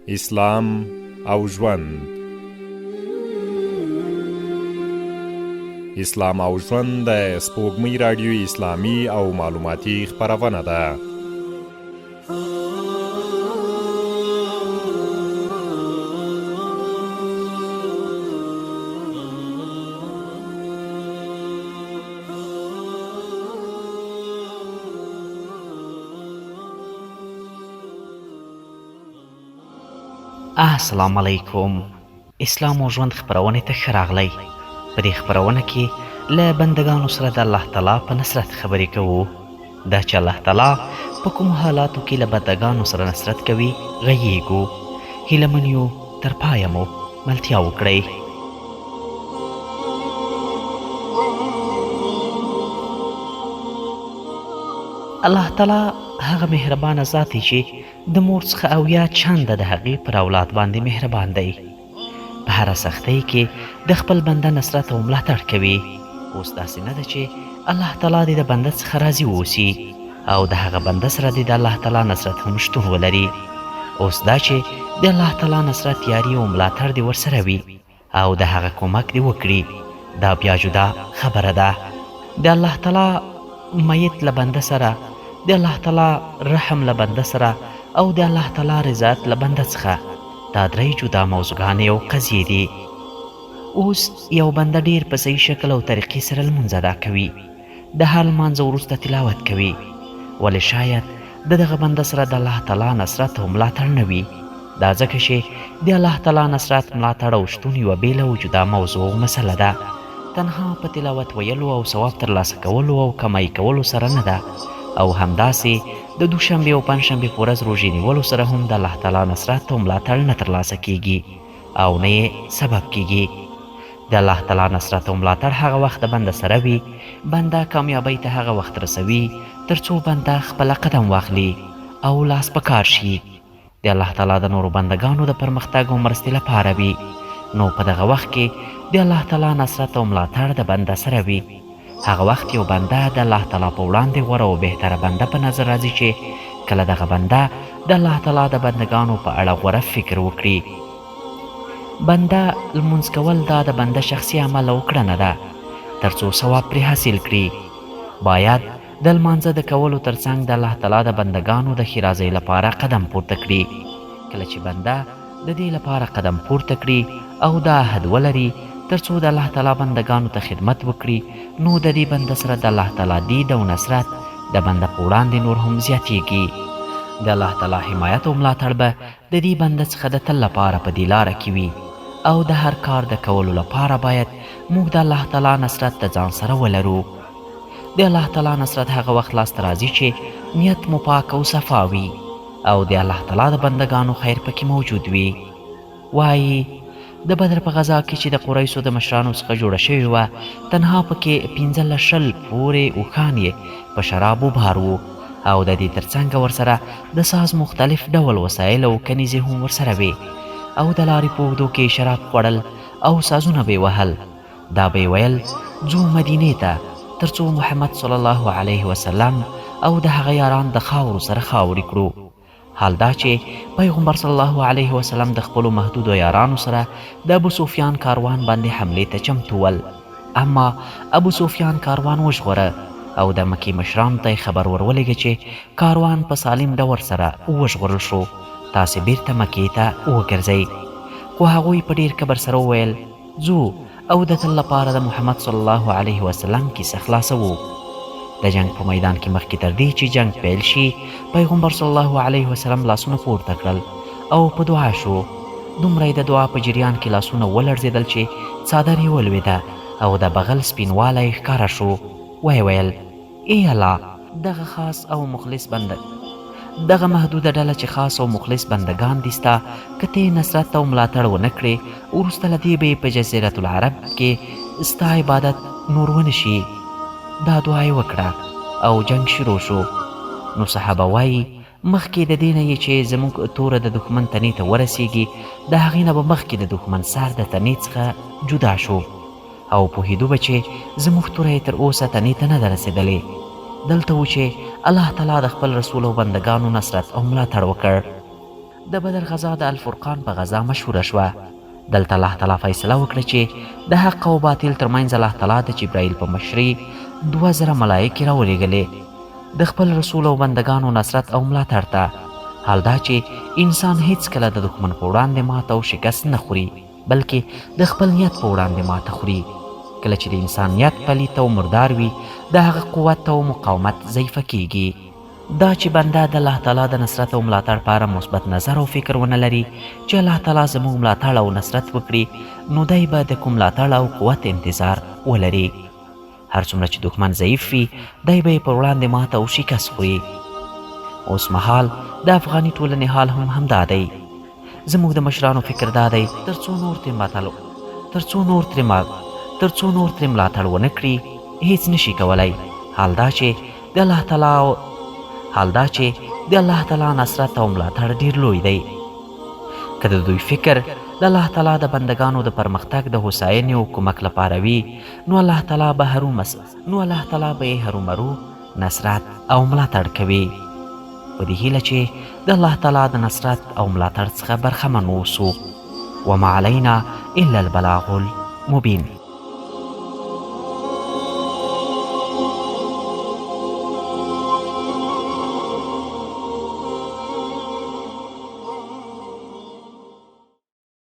اسلام او ژوند. اسلام او ژوند د سپوږمۍ راډیو اسلامي او معلوماتي خپرونه ده. السلام علیکم. اسلام او ژوند خپرونې ته ښه راغلی. په دې خپرونه کې له بندګانو سره د الله تعالی په نصرت خبرې کوو. دا چې الله تعالی په کومو حالاتو کې له بندګانو سره نصرت کوي غږیږو. هیله من یو تر پایه مو ملتیا وکړئ. الله تعالی هغه مهربانه ذات دی چې د مور څخه اویا چنده د هغې پر اولاد باندې مهربان دی. په هره سختۍ کې د خپل بنده نصرت او ملاتړ کوي. اوس داسې نه ده چې الله تعالی دې د بنده څخه راضي واوسي او د هغه بنده سره دې د الله تعالی نصرت هم شتون ولري. اوس دا چې د الله تعالی نصرت یاري او ملاتړ دې ورسره وي او د هغه کومک دې وکړي، دا بیا جدا خبره ده. د الله تعالی میت له بنده سره، د الله تعالی رحم له بنده سره او د الله تعالی رضایت له بنده څخه، دا درې جدا موضوعګانې او قضیې دي. اوس یو بنده ډیر په صحیح شکل او طریقې سره لمونځ ادا کوي، د هر لمانځه وروسته تلاوت کوي، ولې شاید د دغه بنده سره د الله تعالی نصرت او ملاتړ نه وي. دا ځکه چې د الله تعالی نصرت، ملاتړ او شتون یوه بېله او جدا موضوع او مسله ده. تنها په تلاوت ویلو او ثواب ترلاسه کولو او کمای کولو سره نه ده، او همداسې د دوشنبې او پنجشنبې په ورځ روژې نیولو سره هم د الله تعالی نصرت او ملاتړ نه ترلاسه کیږي او نه یې سبب کیږي. د الله تعالی نصرت او ملاتړ هغه وخت د بنده سره وي، بنده کامیابۍ ته هغه وخت رسوي تر څو بنده خپله قدم واخلي او لاس په کار شي. د الله تعالی د نورو بندګانو د پرمختګ او مرستې لپاره وي. نو په دغه وخت کې د الله تعالی نصرت او ملاتړ د بنده سره وي. هغه وخت یو بنده د الله تعالی په وړاندې غوره او بهتره بنده په نظر راځي چې کله دغه بنده د الله تعالی د بندګانو په اړه غوره فکر وکړي. بنده لمونځ کول دا د بنده شخصي عمل او کړنه ده تر څو ثواب پرې حاصل کړي. باید د لمانځه د کولو ترڅنګ د الله تعالی د بندګانو د ښېرازۍ لپاره قدم پورته کړي. کله چې بنده د دې لپاره قدم پورته کړي او دا عهد ولري تر څو د الله تعالی بندګانو ته خدمت وکړي، نو د دې بنده سره د الله تعالی دید او نصرت د بنده په وړاندې نور هم زیاتیږي. د الله تعالی حمایت او ملاتړ به د دې بنده څخه د تل لپاره په دې لاره کې وي. او د هر کار د کولو لپاره باید موږ د الله تعالی نصرت د ځان سره ولرو. د الله تعالی نصرت هغه وخت لاسته راځي چې نیت مو پاک او صفا وي او د الله تعالی د بندګانو خیر پکې موجود وي. وایي د بدر په غزا کې چې د قریشو د مشرانو څخه جوړه شوې وه، تنها پکې 15 پورې اوښان یې په شرابو بار وو او د دې ترڅنګ ورسره د ساز مختلف ډول وسایل او کنیزې هم ورسره وې او د لارې په اوږدو کې شراب خوړل او سازونه به یې وهل. دا به یې ویل ځو مدینې ته تر څو محمد صلی الله علیه وسلم او د هغه یاران د خاورو سره خاورې کړو. حال دا چې پیغمبر صلی الله علیه وسلم د خپلو محدودو یارانو سره د ابو سفیان کاروان باندې حملې ته چمتو ول، اما ابو سفیان کاروان وژغوره او د مکې مشرانو ته خبر ورولېږه چې کاروان په سالم ډول سره وژغورل شو، تاسې بیرته مکې ته وګرځئ. خو هغوی په ډېر کبر سره وویل ځو او د تل لپاره د محمد صلی الله علیه وسلم کیسه خلاصوو. د جنگ په میدان کې مخکې تر دې چې جنگ پیل شي، پیغمبر صلی الله علیه وسلم لاسونه پورته کړل او په دعا شو. دومره د دعا په جریان کې لاسونه ولړزېدل چې څادر یې ولوېده او د بغل سپینوالی ښکاره شو. ویې ویل ای الله، دغه خاص او مخلص بنده، دغه محدوده ډله چې خاص او مخلص بندگان دي ستا، که ته نصرت او ملاتړ ونه کړې، وروسته له دې به په جزیرة العرب کې ستا عبادت نور ونه شي. دا دعا یې وکړه او جنگ شروع شو. نو صحابه وایي مخکې د دې نه یې چې زموږ توره د دښمن تنې ته ورسیږي، د هغې نه به مخکې د دښمن سر د تنې څخه جدا شو او پوهېدو به چې زموږ توره یې تر اوسه تنې ته نه ده رسېدلې. دلته و چې الله تعالی د خپل رسول او بندگانو نصرت او ملاتړ وکړ. د بدر غزا د الفرقان په غزا مشهوره شوه. دلته الله تعالی فیصله وکړه چې د حق او باطل ترمنځ الله تعالی د جبرائیل په مشري 2000 ملایکې راولېږلې د خپل رسول او بندگانو نصرت او ملاتړ ته. حال دا چې انسان هیڅکله د دښمن په وړاندې ماته او شکست نه خوري، بلکې د خپل نیت په وړاندې ماته خوري. کله چې د انسان نیت پلیت او مردار وي، د هغه قوت او مقاومت ضعیفه کیږي. دا چې بنده د الله تعالی د نصرت او ملاتړ په اړه مثبت نظر او فکر ونه لري چې الله تعالی زموږ ملاتړ او نصرت وکړي، نو دی به د کوم ملاتړ او قوت انتظار ولري. هر څومره چې دښمن ضعیف وي، دی به یې پر وړاندې ماته او شکست خوري. اوس مهال د افغاني ټولنې حال هم همدا دی. زموږ د مشرانو فکر دا دی ترڅو نور ترې ملاتړ ونه کړي هیڅ نشي کولی. حال دا چې د الله تعالی نصرت او ملاتړ ډیر لوی دی. که د دوی فکر د الله تعالی د بندگانو د پرمختګ د هوساینې او کومک لپاره وي، نو الله تعالی به یې هرومرو نصرت او ملاتړ کوي. په دې هیله چې د الله تعالی د نصرت او ملاتړ څخه برخمن اوسو. وما علینا الا البلاغ المبین.